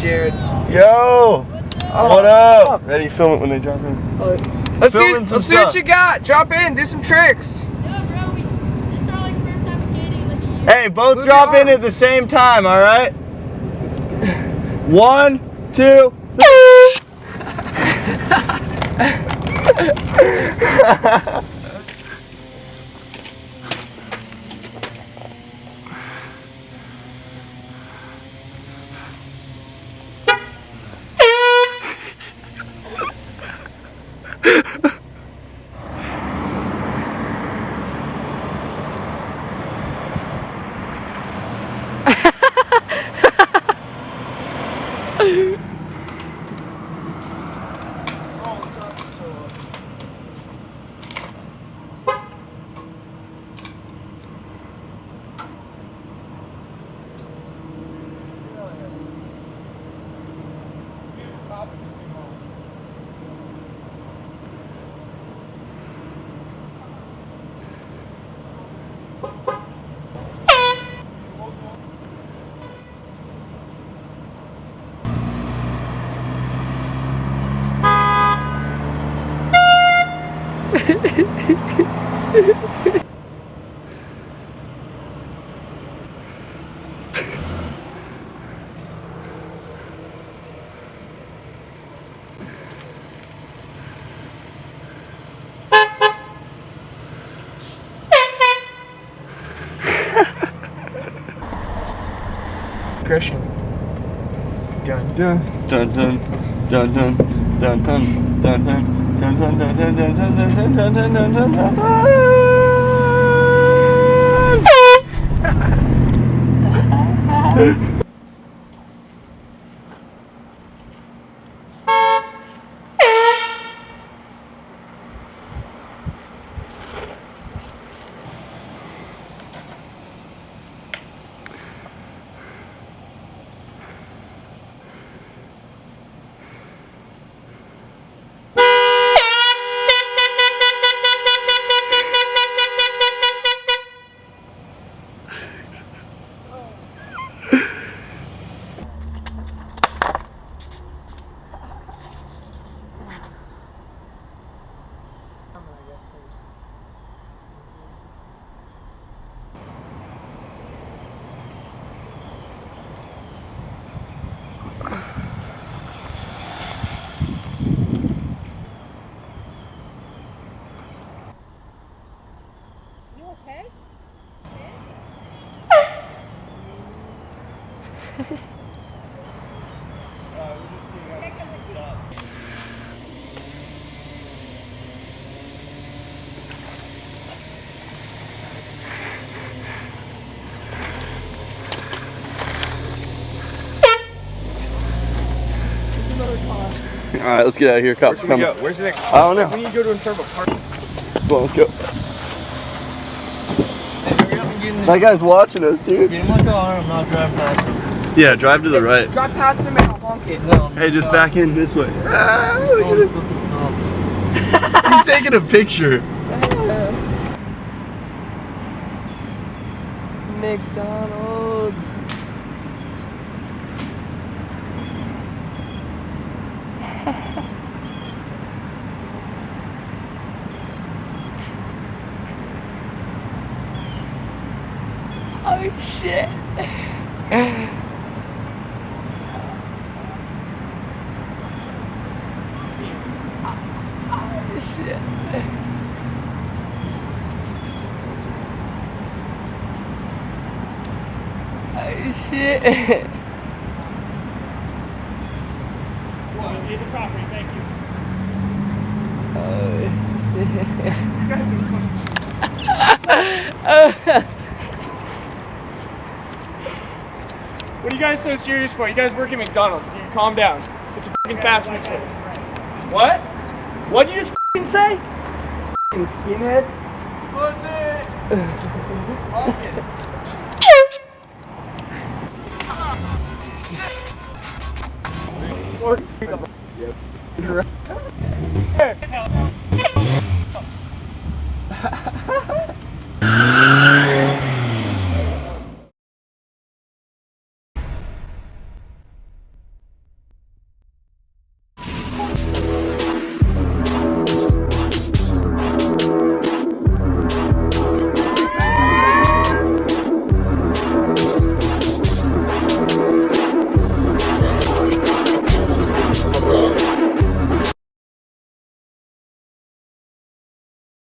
Jared. Yo! What up? Ready to film it when they drop in? Let's see what you got. Drop in, do some tricks. Yeah, bro, this is our like first time skating. Look at you. Hey, both drop in at the same time, alright? 1, 2. Christian. Dun Dun dun dun dun dun dun dun dun dun dun dun dun dun dun dun dun dun dun dun dun. Alright, let's get out of here. Cops coming. Where's the next? I don't know. We need to go to Interval Park. Come on, let's go. That guy's watching us, dude. Get in my car, I'm not driving past him. Yeah, drive to the right. Drive past him and I'll honk it. No, Hey, just back in this way. Ah, look at this. He's taking a picture. McDonald's. Oh shit. Oh shit. Oh shit. Well, need the property, thank you. What are you guys so serious for? You guys work at McDonald's. You calm down. It's a fucking fast food place. What? What did you just fucking say? Fucking skinhead? Pussy! Fuck it.